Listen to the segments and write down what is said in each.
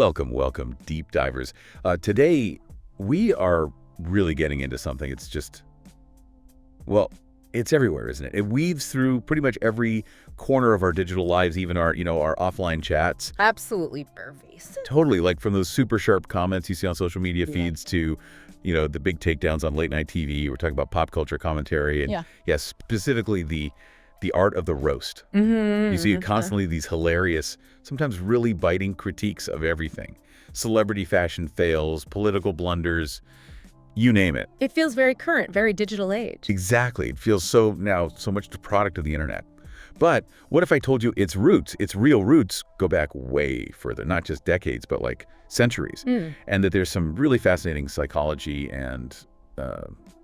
Welcome, deep divers. Today, we are really getting into something. It's just, well, it's everywhere, isn't it? It weaves through pretty much every corner of our digital lives, even our offline chats. Absolutely pervasive. Totally, like from those super sharp comments you see on social media feeds to, the big takedowns on late night TV. We're talking about pop culture commentary and, specifically the art of the roast. You see constantly these hilarious, sometimes really biting critiques of everything. Celebrity fashion fails, political blunders, you name it. It feels very current, very digital age. Exactly. It feels so much the product of the internet. But what if I told you its real roots go back way further, not just decades, but like centuries, and that there's some really fascinating psychology and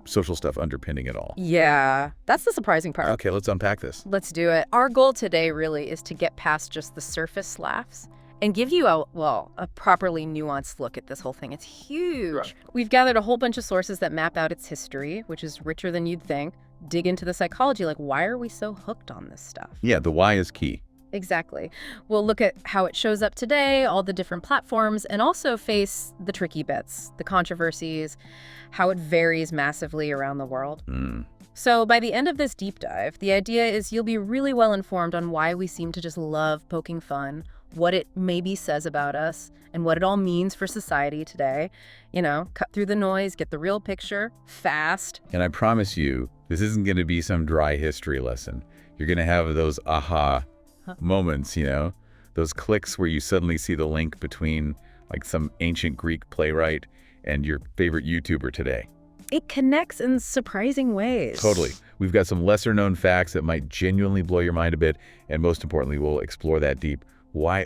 social stuff underpinning it all. Yeah, that's the surprising part. Okay, let's unpack this. Let's do it. Our goal today really is to get past just the surface laughs and give you a properly nuanced look at this whole thing. It's huge. Right. We've gathered a whole bunch of sources that map out its history, which is richer than you'd think. Dig into the psychology, like why are we so hooked on this stuff? Yeah, the why is key. Exactly. We'll look at how it shows up today, all the different platforms, and also face the tricky bits, the controversies, how it varies massively around the world. So by the end of this deep dive, the idea is you'll be really well informed on why we seem to just love poking fun, what it maybe says about us, and what it all means for society today. Cut through the noise, get the real picture, fast. And I promise you, this isn't going to be some dry history lesson. You're going to have those aha moments, those clicks where you suddenly see the link between like some ancient Greek playwright and your favorite YouTuber today. It connects in surprising ways. Totally. We've got some lesser known facts that might genuinely blow your mind a bit. And most importantly, we'll explore that deep. Why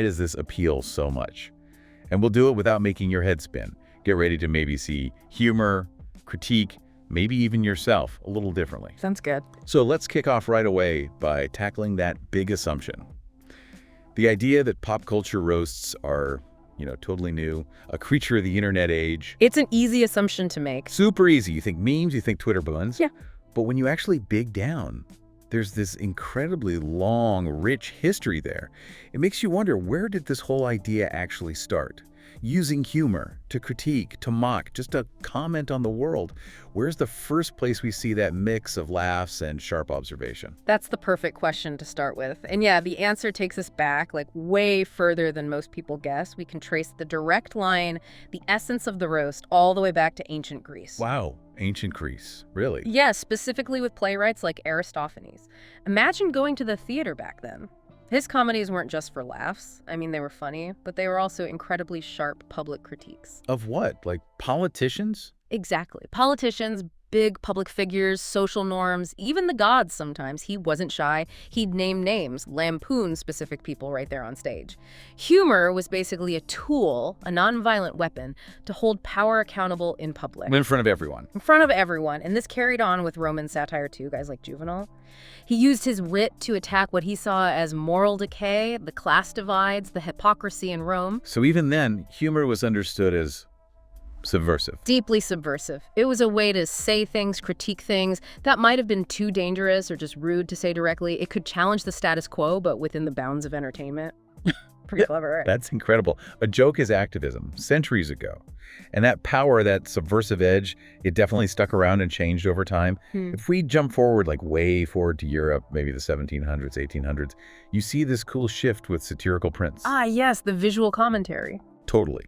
does this appeal so much? And we'll do it without making your head spin. Get ready to maybe see humor, critique, maybe even yourself a little differently. Sounds good. So let's kick off right away by tackling that big assumption. The idea that pop culture roasts are, totally new, a creature of the internet age. It's an easy assumption to make. Super easy. You think memes, you think Twitter buns. Yeah. But when you actually dig down, there's this incredibly long, rich history there. It makes you wonder, where did this whole idea actually start? Using humor to critique, to mock, just to comment on the world. Where's the first place we see that mix of laughs and sharp observation? That's the perfect question to start with. And yeah, the answer takes us back like way further than most people guess. We can trace the direct line, the essence of the roast, all the way back to ancient Greece. Wow, ancient Greece, really? Yes, specifically with playwrights like Aristophanes. Imagine going to the theater back then. His comedies weren't just for laughs. I mean, they were funny, but they were also incredibly sharp public critiques. Of what? Like politicians? Exactly. Politicians, big public figures, social norms, even the gods sometimes. He wasn't shy. He'd name names, lampoon specific people right there on stage. Humor was basically a tool, a nonviolent weapon, to hold power accountable in public. In front of everyone. In front of everyone. And this carried on with Roman satire too, guys like Juvenal. He used his wit to attack what he saw as moral decay, the class divides, the hypocrisy in Rome. So even then, humor was understood as subversive. Deeply subversive. It was a way to say things, critique things that might have been too dangerous or just rude to say directly. It could challenge the status quo, but within the bounds of entertainment. Pretty clever, right? That's incredible. A joke is activism, centuries ago. And that power, that subversive edge, it definitely stuck around and changed over time. If we jump forward, like way forward to Europe, maybe the 1700s, 1800s, you see this cool shift with satirical prints. Ah, yes, the visual commentary. Totally.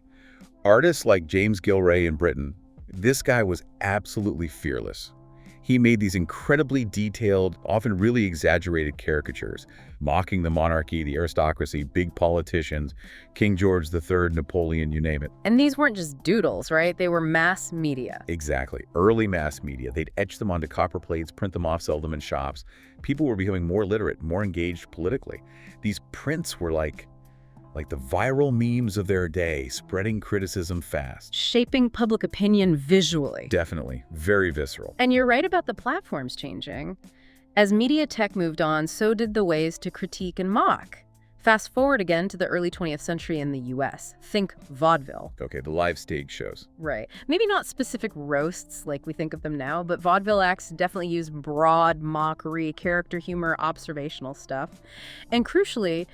Artists like James Gilray in Britain, this guy was absolutely fearless. He made these incredibly detailed, often really exaggerated caricatures, mocking the monarchy, the aristocracy, big politicians, King George III, Napoleon, you name it. And these weren't just doodles, right? They were mass media. Exactly. Early mass media. They'd etch them onto copper plates, print them off, sell them in shops. People were becoming more literate, more engaged politically. These prints were like the viral memes of their day, spreading criticism fast. Shaping public opinion visually. Definitely. Very visceral. And you're right about the platforms changing. As media tech moved on, so did the ways to critique and mock. Fast forward again to the early 20th century in the US. Think vaudeville. Okay, the live stage shows. Right. Maybe not specific roasts like we think of them now, but vaudeville acts definitely use broad mockery, character humor, observational stuff. And crucially,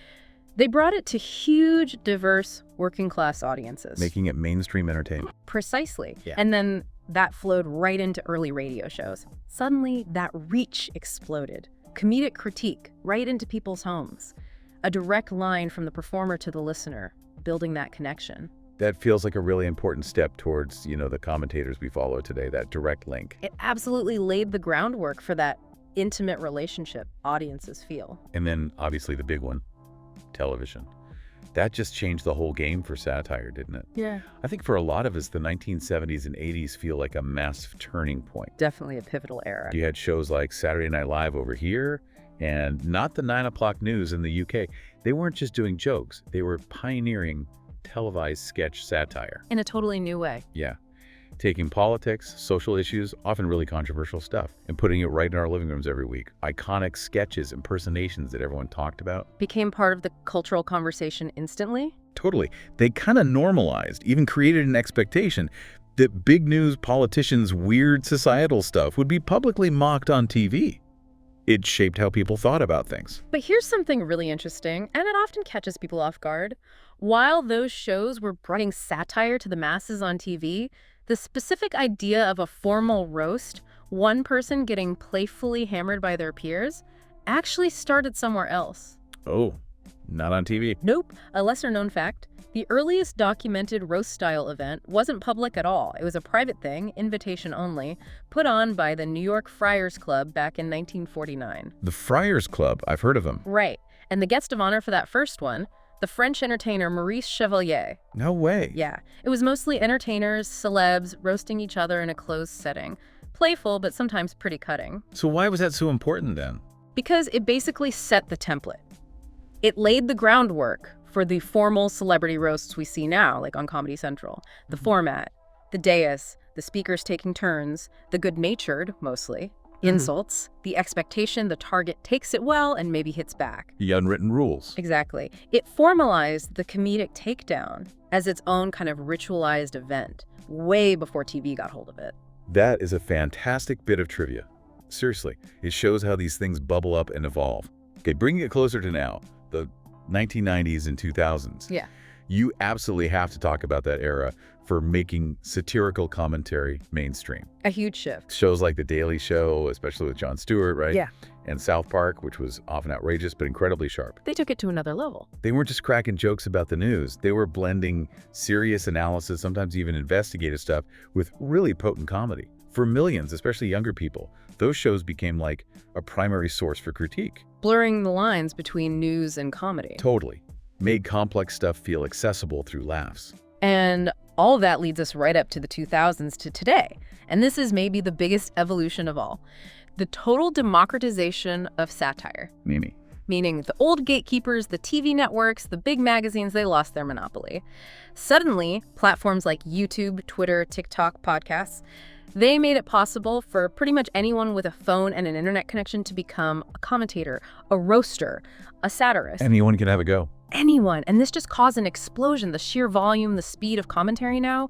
They brought it to huge, diverse, working-class audiences. Making it mainstream entertainment. Precisely. Yeah. And then that flowed right into early radio shows. Suddenly, that reach exploded. Comedic critique right into people's homes. A direct line from the performer to the listener, building that connection. That feels like a really important step towards, the commentators we follow today, that direct link. It absolutely laid the groundwork for that intimate relationship audiences feel. And then, obviously, the big one, television. That just changed the whole game for satire, didn't it? Yeah. I think for a lot of us, the 1970s and 80s feel like a massive turning point. Definitely a pivotal era. You had shows like Saturday Night Live over here, and not the 9 o'clock news in the UK. They weren't just doing jokes. They were pioneering televised sketch satire. In a totally new way. Yeah. Taking politics, social issues, often really controversial stuff, and putting it right in our living rooms every week. Iconic sketches, impersonations that everyone talked about. Became part of the cultural conversation instantly. Totally. They kind of normalized, even created an expectation that big news politicians' weird societal stuff would be publicly mocked on TV. It shaped how people thought about things. But here's something really interesting, and it often catches people off guard. While those shows were bringing satire to the masses on TV, the specific idea of a formal roast, one person getting playfully hammered by their peers, actually started somewhere else. Oh, not on TV. Nope. A lesser-known fact, the earliest documented roast-style event wasn't public at all. It was a private thing, invitation only, put on by the New York Friars Club back in 1949. The Friars Club, I've heard of them. Right. And the guest of honor for that first one, the French entertainer Maurice Chevalier. No way. Yeah. It was mostly entertainers, celebs, roasting each other in a closed setting. Playful, but sometimes pretty cutting. So why was that so important then? Because it basically set the template. It laid the groundwork for the formal celebrity roasts we see now, like on Comedy Central. The format, the dais, the speakers taking turns, the good-natured, mostly, insults, the expectation the target takes it well and maybe hits back. The unwritten rules. Exactly. It formalized the comedic takedown as its own kind of ritualized event, way before TV got hold of it. That is a fantastic bit of trivia. Seriously, it shows how these things bubble up and evolve. Okay, bringing it closer to now, the 1990s and 2000s. Yeah. You absolutely have to talk about that era for making satirical commentary mainstream. A huge shift. Shows like The Daily Show, especially with Jon Stewart, right? Yeah. And South Park, which was often outrageous but incredibly sharp. They took it to another level. They weren't just cracking jokes about the news. They were blending serious analysis, sometimes even investigative stuff, with really potent comedy. For millions, especially younger people, those shows became like a primary source for critique. Blurring the lines between news and comedy. Totally. Made complex stuff feel accessible through laughs. And all of that leads us right up to the 2000s to today. And this is maybe the biggest evolution of all. The total democratization of satire. Mimi. Meaning the old gatekeepers, the TV networks, the big magazines, they lost their monopoly. Suddenly, platforms like YouTube, Twitter, TikTok, podcasts, they made it possible for pretty much anyone with a phone and an internet connection to become a commentator, a roaster, a satirist. Anyone can have a go. Anyone. And this just caused an explosion. The sheer volume, the speed of commentary now,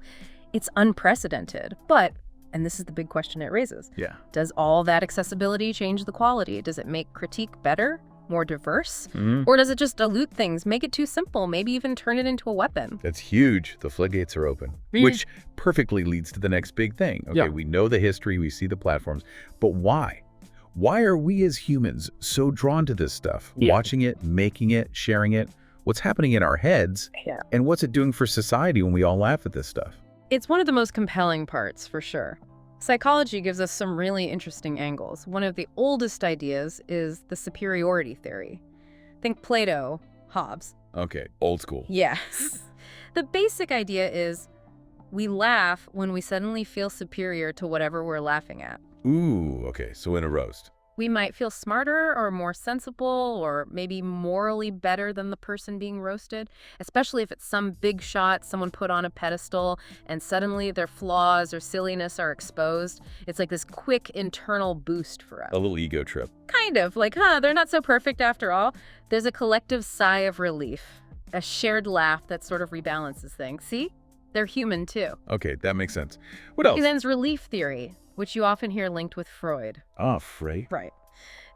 it's unprecedented. But, and this is the big question it raises, Yeah. does all that accessibility change the quality? Does it make critique better, more diverse? Or does it just dilute things, make it too simple, maybe even turn it into a weapon? That's huge. The floodgates are open, which perfectly leads to the next big thing. Okay, Yeah. we know the history, we see the platforms, but why? Why are we as humans so drawn to this stuff? Yeah. Watching it, making it, sharing it? What's happening in our heads? Yeah. And what's it doing for society when we all laugh at this stuff? It's one of the most compelling parts, for sure. Psychology gives us some really interesting angles. One of the oldest ideas is the superiority theory. Think Plato, Hobbes. Okay, old school. Yes. The basic idea is we laugh when we suddenly feel superior to whatever we're laughing at. Ooh, okay, so in a roast. We might feel smarter or more sensible or maybe morally better than the person being roasted, especially if it's some big shot someone put on a pedestal and suddenly their flaws or silliness are exposed. It's like this quick internal boost for us. A little ego trip. Kind of, like, they're not so perfect after all. There's a collective sigh of relief, a shared laugh that sort of rebalances things. See? They're human too. Okay, that makes sense. What else? And then there's relief theory, which you often hear linked with Freud. Ah, Frey. Right.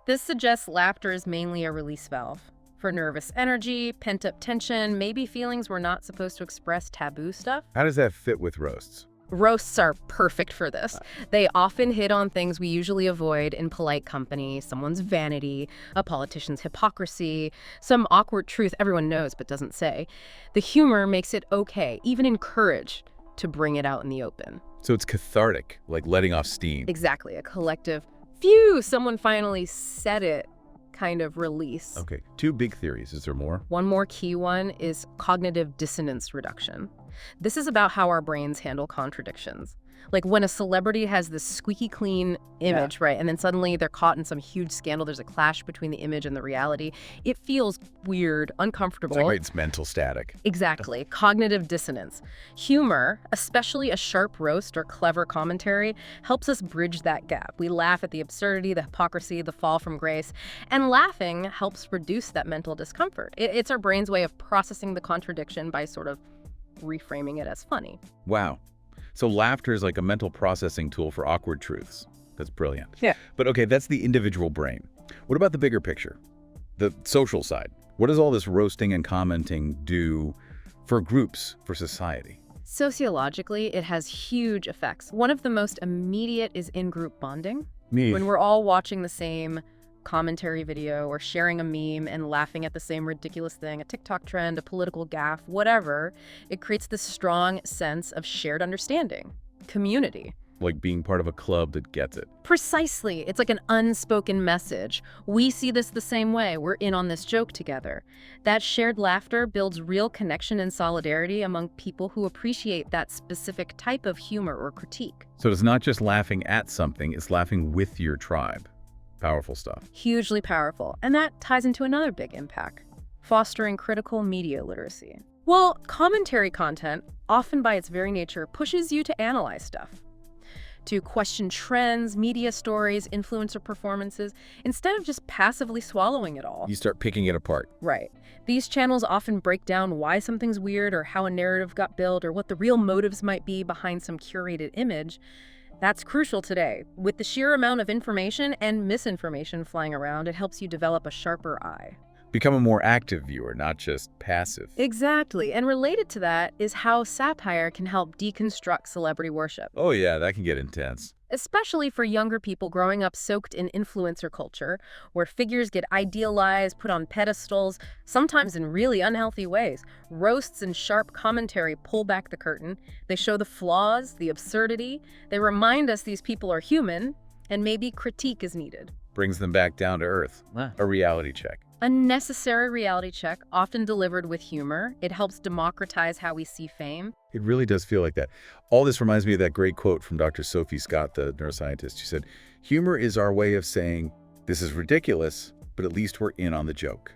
This suggests laughter is mainly a release valve. for nervous energy, pent-up tension, maybe feelings we're not supposed to express, taboo stuff. How does that fit with roasts? Roasts are perfect for this. They often hit on things we usually avoid in polite company, someone's vanity, a politician's hypocrisy, some awkward truth everyone knows but doesn't say. The humor makes it okay, even encouraged, to bring it out in the open. So it's cathartic, like letting off steam. Exactly, a collective, phew, someone finally said it kind of release. Okay, 2 big theories. Is there more? One more key one is cognitive dissonance reduction. This is about how our brains handle contradictions. Like when a celebrity has this squeaky clean image, right, and then suddenly they're caught in some huge scandal, there's a clash between the image and the reality. It feels weird, uncomfortable. It's like it's mental static. Exactly. Cognitive dissonance. Humor, especially a sharp roast or clever commentary, helps us bridge that gap. We laugh at the absurdity, the hypocrisy, the fall from grace, and laughing helps reduce that mental discomfort. It's our brain's way of processing the contradiction by sort of reframing it as funny. Wow. So laughter is like a mental processing tool for awkward truths. That's brilliant. Yeah. But okay, that's the individual brain. What about the bigger picture? The social side. What does all this roasting and commenting do for groups, for society? Sociologically, it has huge effects. One of the most immediate is in-group bonding. Me. When we're all watching the same commentary video or sharing a meme and laughing at the same ridiculous thing, a TikTok trend, a political gaffe, whatever, it creates this strong sense of shared understanding, community. Like being part of a club that gets it. Precisely. It's like an unspoken message. We see this the same way. We're in on this joke together. That shared laughter builds real connection and solidarity among people who appreciate that specific type of humor or critique. So it's not just laughing at something, it's laughing with your tribe. Powerful stuff. Hugely powerful. And that ties into another big impact, fostering critical media literacy. Well, commentary content, often by its very nature, pushes you to analyze stuff, to question trends, media stories, influencer performances, instead of just passively swallowing it all. You start picking it apart. Right. These channels often break down why something's weird or how a narrative got built or what the real motives might be behind some curated image. That's crucial today. With the sheer amount of information and misinformation flying around, it helps you develop a sharper eye. Become a more active viewer, not just passive. Exactly. And related to that is how satire can help deconstruct celebrity worship. Oh yeah, that can get intense. Especially for younger people growing up soaked in influencer culture, where figures get idealized, put on pedestals, sometimes in really unhealthy ways. Roasts and sharp commentary pull back the curtain. They show the flaws, the absurdity. They remind us these people are human, and maybe critique is needed. Brings them back down to earth. A reality check. A necessary reality check, often delivered with humor. It helps democratize how we see fame. It really does feel like that. All this reminds me of that great quote from Dr. Sophie Scott, the neuroscientist. She said, "Humor is our way of saying, this is ridiculous, but at least we're in on the joke."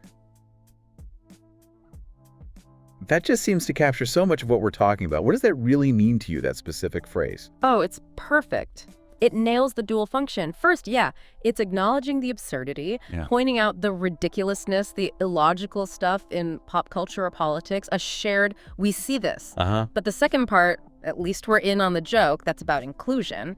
That just seems to capture so much of what we're talking about. What does that really mean to you, that specific phrase? Oh, it's perfect. It nails the dual function. First, it's acknowledging the absurdity, pointing out the ridiculousness, the illogical stuff in pop culture or politics, a shared, we see this. But the second part, at least we're in on the joke, that's about inclusion.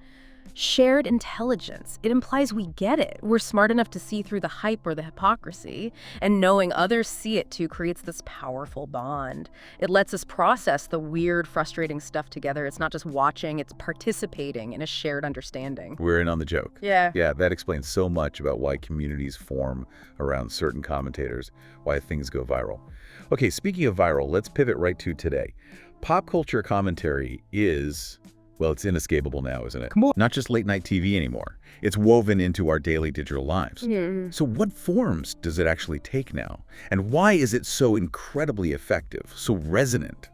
Shared intelligence. It implies we get it. We're smart enough to see through the hype or the hypocrisy, and knowing others see it too creates this powerful bond. It lets us process the weird, frustrating stuff together. It's not just watching, it's participating in a shared understanding. We're in on the joke. Yeah. Yeah, that explains so much about why communities form around certain commentators, why things go viral. Okay, speaking of viral, let's pivot right to today. Pop culture commentary is... well, it's inescapable now, isn't it? Come on. Not just late-night TV anymore. It's woven into our daily digital lives. So what forms does it actually take now? And why is it so incredibly effective, so resonant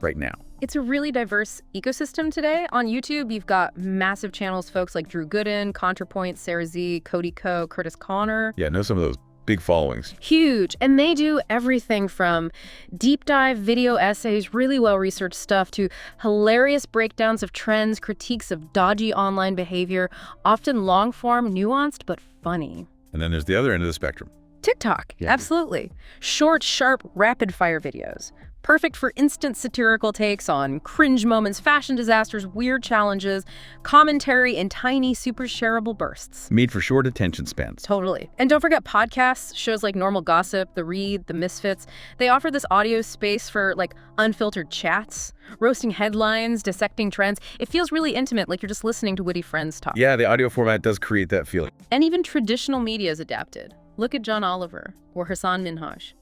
right now? It's a really diverse ecosystem today. On YouTube, you've got massive channels, folks like Drew Gooden, ContraPoint, Sarah Z, Cody Ko, Curtis Connor. Yeah, I know some of those big followings. Huge. And they do everything from deep dive video essays, really well-researched stuff, to hilarious breakdowns of trends, critiques of dodgy online behavior, often long-form, nuanced, but funny. And then there's the other end of the spectrum. TikTok, absolutely. Short, sharp, rapid-fire videos. Perfect for instant satirical takes on cringe moments, fashion disasters, weird challenges, commentary in tiny, super shareable bursts. Made for short attention spans. Totally. And don't forget podcasts, shows like Normal Gossip, The Read, The Misfits. They offer this audio space for like unfiltered chats, roasting headlines, dissecting trends. It feels really intimate, like you're just listening to witty friends talk. Yeah, the audio format does create that feeling. And even traditional media is adapted. Look at John Oliver or Hassan Minhaj.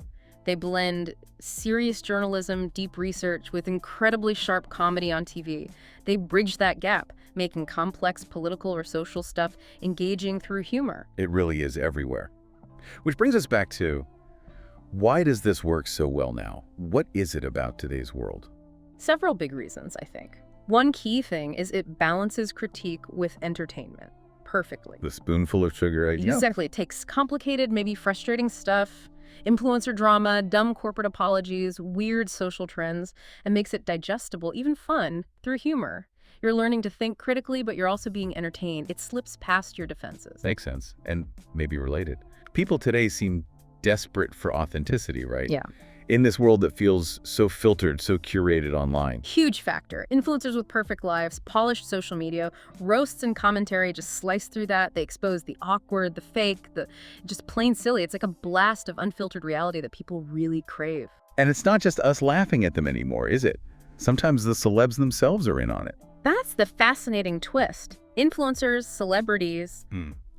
They blend serious journalism, deep research with incredibly sharp comedy on TV. They bridge that gap, making complex political or social stuff engaging through humor. It really is everywhere. Which brings us back to, why does this work so well now? What is it about today's world? Several big reasons, I think. One key thing is it balances critique with entertainment perfectly. The spoonful of sugar idea? Exactly. It takes complicated, maybe frustrating stuff, influencer drama, dumb corporate apologies, weird social trends, and makes it digestible, even fun, through humor. You're learning to think critically, but you're also being entertained. It slips past your defenses. Makes sense, and maybe related. People today seem desperate for authenticity, right? Yeah. In this world that feels so filtered, so curated online. Huge factor. Influencers with perfect lives, polished social media, roasts and commentary just slice through that. They expose the awkward, the fake, the just plain silly. It's like a blast of unfiltered reality that people really crave. And it's not just us laughing at them anymore, is it? Sometimes the celebs themselves are in on it. That's the fascinating twist. Influencers, celebrities,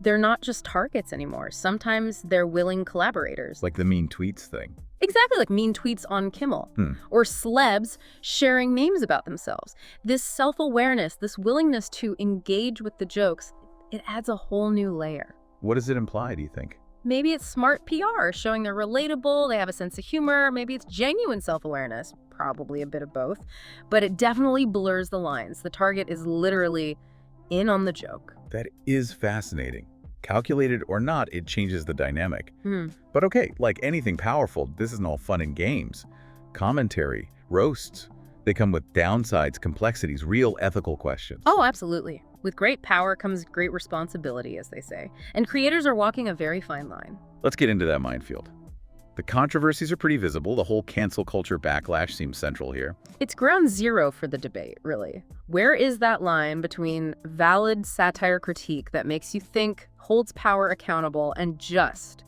they're not just targets anymore. Sometimes they're willing collaborators. Like the mean tweets thing. Exactly, like mean tweets on Kimmel. Or celebs sharing memes about themselves. This self-awareness, this willingness to engage with the jokes, it adds a whole new layer. What does it imply, do you think? Maybe it's smart PR, showing they're relatable, they have a sense of humor. Maybe it's genuine self-awareness, probably a bit of both. But it definitely blurs the lines. The target is literally in on the joke. That is fascinating. Calculated or not, it changes the dynamic. But okay, like anything powerful, this isn't all fun and games. Commentary, roasts, they come with downsides, complexities, real ethical questions. Oh, absolutely. With great power comes great responsibility, as they say. And creators are walking a very fine line. Let's get into that minefield. The controversies are pretty visible. The whole cancel culture backlash seems central here. It's ground zero for the debate, really. Where is that line between valid satire critique that makes you think, holds power accountable, and just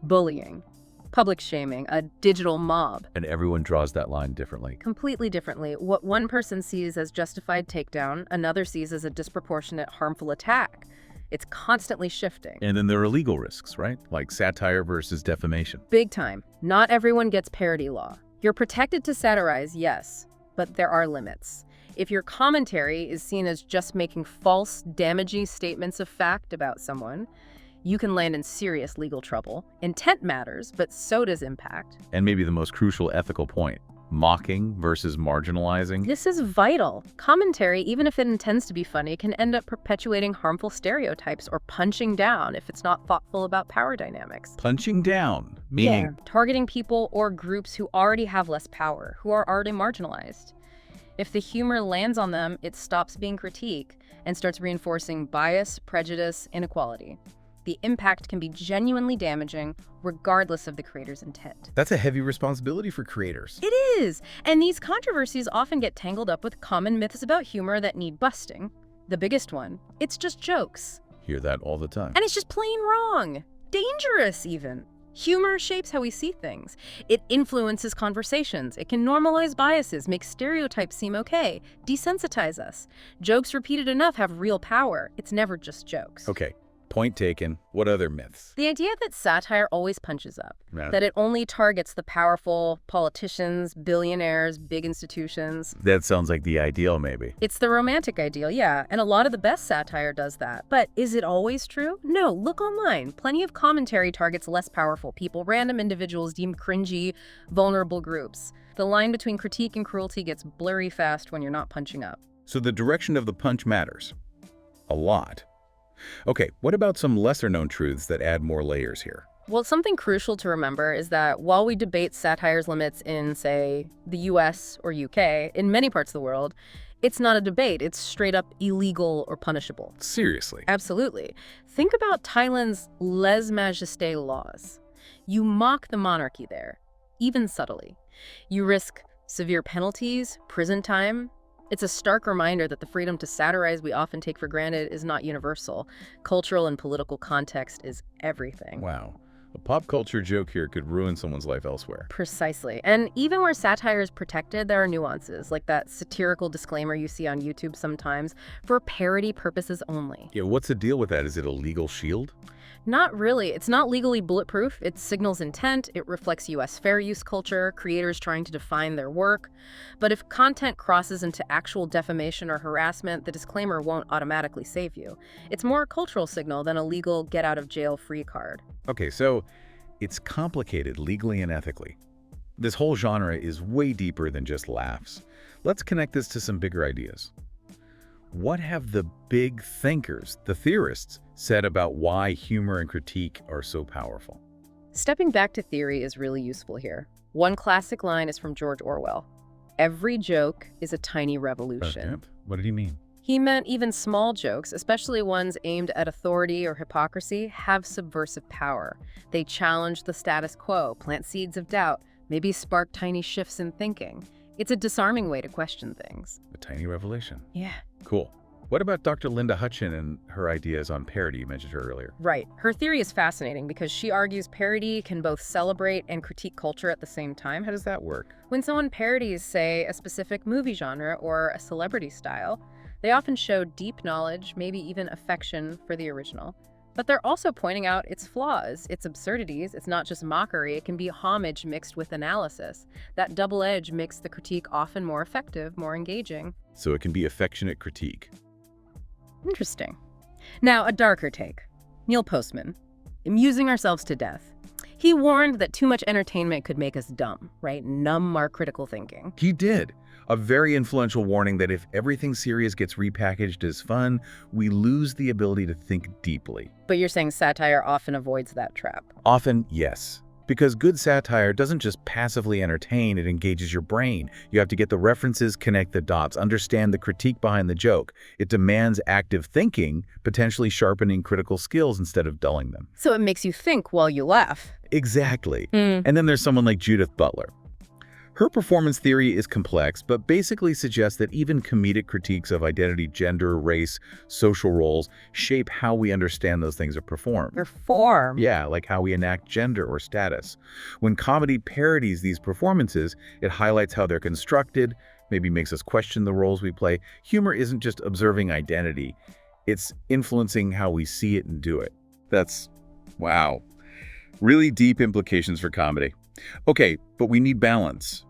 bullying, public shaming, a digital mob? And everyone draws that line differently. Completely differently. What one person sees as justified takedown, another sees as a disproportionate, harmful attack. It's constantly shifting. And then there are legal risks, right? Like satire versus defamation. Big time. Not everyone gets parody law. You're protected to satirize, yes, but there are limits. If your commentary is seen as just making false, damaging statements of fact about someone, you can land in serious legal trouble. Intent matters, but so does impact. And maybe the most crucial ethical point, mocking versus marginalizing. This is vital. Commentary, even if it intends to be funny, can end up perpetuating harmful stereotypes or punching down if it's not thoughtful about power dynamics. Punching down, meaning targeting people or groups who already have less power, who are already marginalized. If the humor lands on them, it stops being critique and starts reinforcing bias, prejudice, inequality. The impact can be genuinely damaging, regardless of the creator's intent. That's a heavy responsibility for creators. It is! And these controversies often get tangled up with common myths about humor that need busting. The biggest one, it's just jokes. Hear that all the time. And it's just plain wrong. Dangerous, even. Humor shapes how we see things. It influences conversations. It can normalize biases, make stereotypes seem okay, desensitize us. Jokes repeated enough have real power. It's never just jokes. Okay. Point taken. What other myths? The idea that satire always punches up, Yeah. that it only targets the powerful, politicians, billionaires, big institutions. That sounds like the ideal, maybe. It's the romantic ideal, yeah, and a lot of the best satire does that. But is it always true? No, look online. Plenty of commentary targets less powerful people, random individuals deemed cringy, vulnerable groups. The line between critique and cruelty gets blurry fast when you're not punching up. So the direction of the punch matters. A lot. Okay, what about some lesser-known truths that add more layers here? Well, something crucial to remember is that while we debate satire's limits in, say, the US or UK, in many parts of the world, it's not a debate. It's straight up illegal or punishable. Seriously? Absolutely. Think about Thailand's lèse-majesté laws. You mock the monarchy there, even subtly. You risk severe penalties, prison time. It's a stark reminder that the freedom to satirize we often take for granted is not universal. Cultural and political context is everything. Wow. A pop culture joke here could ruin someone's life elsewhere. Precisely. And even where satire is protected, there are nuances, like that satirical disclaimer you see on YouTube sometimes, for parody purposes only. Yeah, what's the deal with that? Is it a legal shield? Not really. It's not legally bulletproof. It signals intent. It reflects U.S. fair use culture, creators trying to define their work. But if content crosses into actual defamation or harassment, the disclaimer won't automatically save you. It's more a cultural signal than a legal get-out-of-jail-free card. Okay, so it's complicated legally and ethically. This whole genre is way deeper than just laughs. Let's connect this to some bigger ideas. What have the big thinkers, the theorists, said about why humor and critique are so powerful? Stepping back to theory is really useful here. One classic line is from George Orwell. Every joke is a tiny revolution. What did he mean? He meant even small jokes, especially ones aimed at authority or hypocrisy, have subversive power. They challenge the status quo, plant seeds of doubt, maybe spark tiny shifts in thinking. It's a disarming way to question things. A tiny revelation. Yeah. Cool. What about Dr. Linda Hutchin and her ideas on parody? You mentioned her earlier. Right. Her theory is fascinating because she argues parody can both celebrate and critique culture at the same time. How does that work? When someone parodies, say, a specific movie genre or a celebrity style, they often show deep knowledge, maybe even affection for the original. But they're also pointing out its flaws, its absurdities. It's not just mockery. It can be homage mixed with analysis. That double edge makes the critique often more effective, more engaging. So it can be affectionate critique. Interesting. Now, a darker take. Neil Postman, amusing ourselves to death. He warned that too much entertainment could make us dumb, right? Numb our critical thinking. He did. A very influential warning that if everything serious gets repackaged as fun, we lose the ability to think deeply. But you're saying satire often avoids that trap? Often, yes. Because good satire doesn't just passively entertain, it engages your brain. You have to get the references, connect the dots, understand the critique behind the joke. It demands active thinking, potentially sharpening critical skills instead of dulling them. So it makes you think while you laugh. Exactly. And then there's someone like Judith Butler. Her performance theory is complex, but basically suggests that even comedic critiques of identity, gender, race, social roles shape how we understand those things are performed. Perform? Yeah, like how we enact gender or status. When comedy parodies these performances, it highlights how they're constructed, maybe makes us question the roles we play. Humor isn't just observing identity, it's influencing how we see it and do it. That's, wow, really deep implications for comedy. Okay, but we need balance.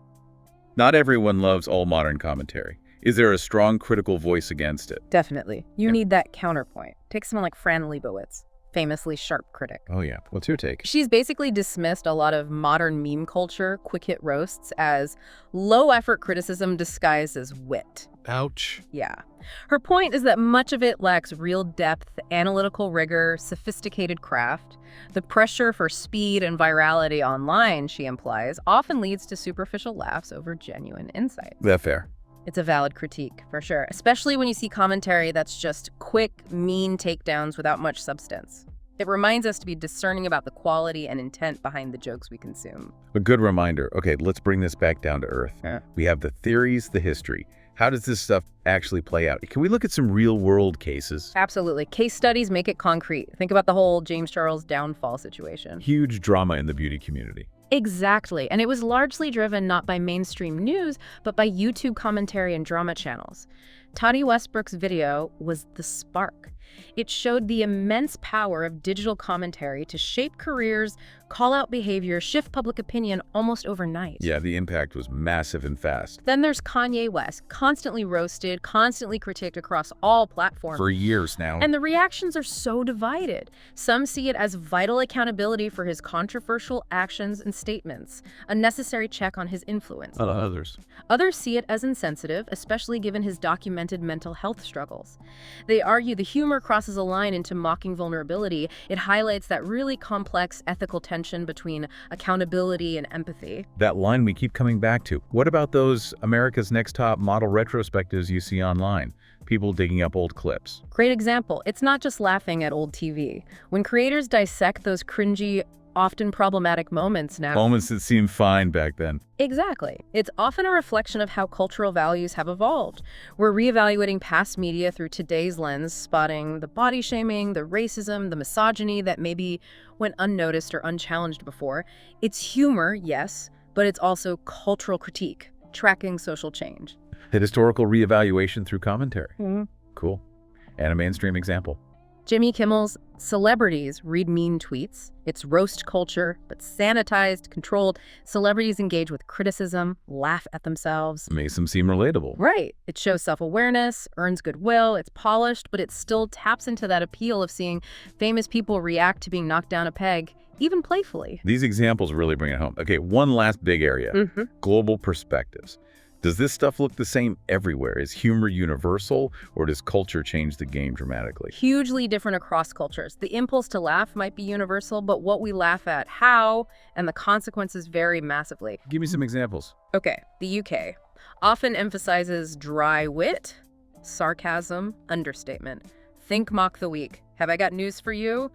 Not everyone loves all modern commentary. Is there a strong critical voice against it? Definitely. You need that counterpoint. Take someone like Fran Lebowitz, famously sharp critic. Oh yeah, what's your take? She's basically dismissed a lot of modern meme culture, quick-hit roasts as low-effort criticism disguised as wit. Ouch. Yeah. Her point is that much of it lacks real depth, analytical rigor, sophisticated craft. The pressure for speed and virality online, she implies, often leads to superficial laughs over genuine insights. That's fair. It's a valid critique, for sure, especially when you see commentary that's just quick, mean takedowns without much substance. It reminds us to be discerning about the quality and intent behind the jokes we consume. A good reminder. Okay, let's bring this back down to earth. Yeah. We have the theories, the history. How does this stuff actually play out? Can we look at some real-world cases? Absolutely. Case studies make it concrete. Think about the whole James Charles downfall situation. Huge drama in the beauty community. Exactly. And it was largely driven not by mainstream news, but by YouTube commentary and drama channels. Toddy Westbrook's video was the spark. It showed the immense power of digital commentary to shape careers, call out behavior, shift public opinion almost overnight. Yeah, the impact was massive and fast. Then there's Kanye West, constantly roasted, constantly critiqued across all platforms. For years now. And the reactions are so divided. Some see it as vital accountability for his controversial actions and statements, a necessary check on his influence. Others see it as insensitive, especially given his documented mental health struggles. They argue the humor crosses a line into mocking vulnerability. It highlights that really complex ethical tension between accountability and empathy. That line we keep coming back to. What about those America's Next Top Model retrospectives you see online? People digging up old clips. Great example. It's not just laughing at old TV. When creators dissect those cringy often problematic moments now. Moments that seemed fine back then. Exactly. It's often a reflection of how cultural values have evolved. We're reevaluating past media through today's lens, spotting the body shaming, the racism, the misogyny that maybe went unnoticed or unchallenged before. It's humor, yes, but it's also cultural critique, tracking social change. The historical reevaluation through commentary. Mm-hmm. Cool. And a mainstream example. Jimmy Kimmel's Celebrities Read Mean Tweets. It's roast culture, but sanitized, controlled. Celebrities engage with criticism, laugh at themselves. Makes them seem relatable. Right. It shows self-awareness, earns goodwill, it's polished, but it still taps into that appeal of seeing famous people react to being knocked down a peg, even playfully. These examples really bring it home. Okay, one last big area. Global perspectives. Does this stuff look the same everywhere? Is humor universal, or does culture change the game dramatically? Hugely different across cultures. The impulse to laugh might be universal, but what we laugh at, how, and the consequences vary massively. Give me some examples. Okay, the UK often emphasizes dry wit, sarcasm, understatement. Think mock the weak. Have I got news for you?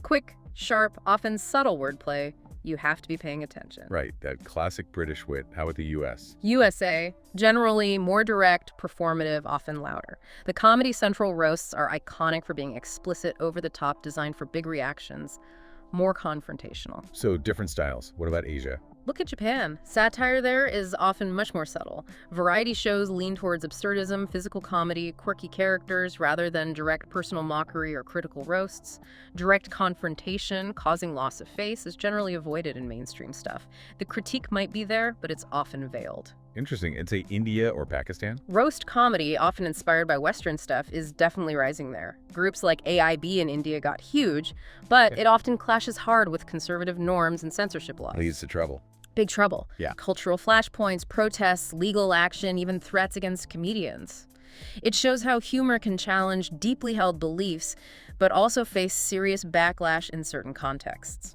Quick, sharp, often subtle wordplay. You have to be paying attention. Right, that classic British wit. How about the US? USA, generally more direct, performative, often louder. The Comedy Central roasts are iconic for being explicit, over-the-top, designed for big reactions, more confrontational. So different styles. What about Asia? Look at Japan. Satire there is often much more subtle. Variety shows lean towards absurdism, physical comedy, quirky characters, rather than direct personal mockery or critical roasts. Direct confrontation, causing loss of face, is generally avoided in mainstream stuff. The critique might be there, but it's often veiled. Interesting. And say India or Pakistan? Roast comedy, often inspired by Western stuff, is definitely rising there. Groups like AIB in India got huge, but it often clashes hard with conservative norms and censorship laws. Leads to trouble. Big trouble. Yeah. Cultural flashpoints, protests, legal action, even threats against comedians. It shows how humor can challenge deeply held beliefs, but also face serious backlash in certain contexts.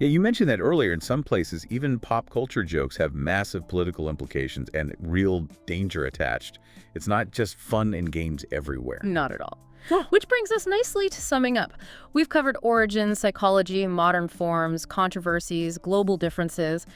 Yeah, you mentioned that earlier. In some places, even pop culture jokes have massive political implications and real danger attached. It's not just fun and games everywhere. Not at all. Which brings us nicely to summing up. We've covered origins, psychology, modern forms, controversies, global differences.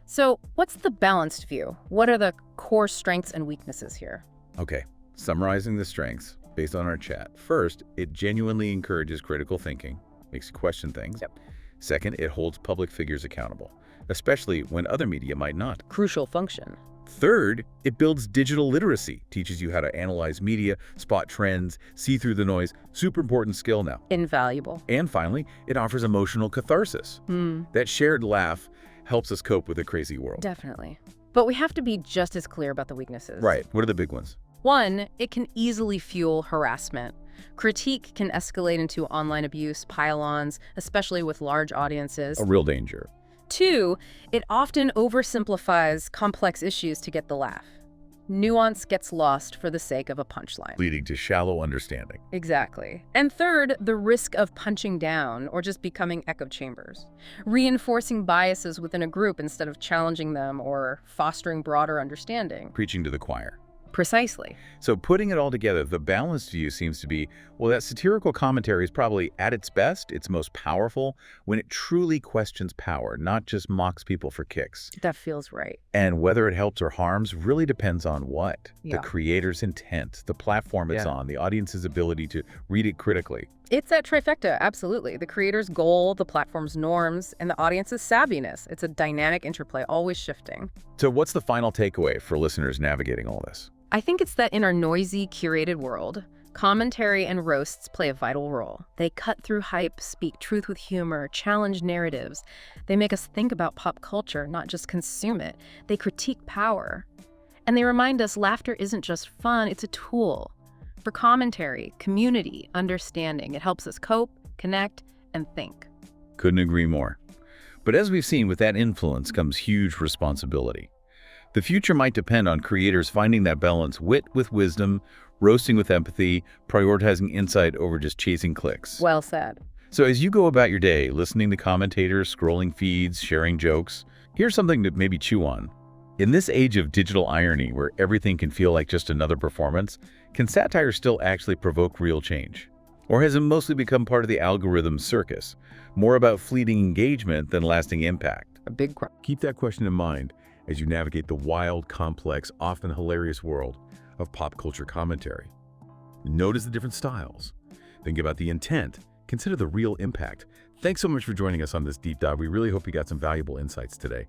So what's the balanced view? What are the core strengths and weaknesses here? Okay, summarizing the strengths based on our chat. First, it genuinely encourages critical thinking, makes you question things. Yep. Second, it holds public figures accountable, especially when other media might not. Crucial function. Third, it builds digital literacy, teaches you how to analyze media, spot trends, see through the noise. Super important skill now. Invaluable. And finally, it offers emotional catharsis. That shared laugh helps us cope with a crazy world. Definitely. But we have to be just as clear about the weaknesses. Right. What are the big ones? One, it can easily fuel harassment. Critique can escalate into online abuse, pile-ons, especially with large audiences. A real danger. Two, it often oversimplifies complex issues to get the laugh. Nuance gets lost for the sake of a punchline. Leading to shallow understanding. Exactly. And third, the risk of punching down or just becoming echo chambers. Reinforcing biases within a group instead of challenging them or fostering broader understanding. Preaching to the choir. Precisely. So putting it all together, the balanced view seems to be, well, that satirical commentary is probably at its best, its most powerful, when it truly questions power, not just mocks people for kicks. That feels right. And whether it helps or harms really depends on what? Yeah. The creator's intent, the platform it's on, the audience's ability to read it critically. It's that trifecta, absolutely. The creator's goal, the platform's norms, and the audience's savviness. It's a dynamic interplay, always shifting. So what's the final takeaway for listeners navigating all this? I think it's that in our noisy, curated world, commentary and roasts play a vital role. They cut through hype, speak truth with humor, challenge narratives. They make us think about pop culture, not just consume it. They critique power. And they remind us laughter isn't just fun, it's a tool for commentary, community, understanding. It helps us cope, connect, and think. Couldn't agree more. But as we've seen, with that influence comes huge responsibility. The future might depend on creators finding that balance, wit with wisdom, roasting with empathy, prioritizing insight over just chasing clicks. Well said. So as you go about your day, listening to commentators, scrolling feeds, sharing jokes, here's something to maybe chew on. In this age of digital irony, where everything can feel like just another performance, can satire still actually provoke real change? Or has it mostly become part of the algorithm circus, more about fleeting engagement than lasting impact? A big question. Keep that question in mind as you navigate the wild, complex, often hilarious world of pop culture commentary. Notice the different styles. Think about the intent. Consider the real impact. Thanks so much for joining us on this deep dive. We really hope you got some valuable insights today.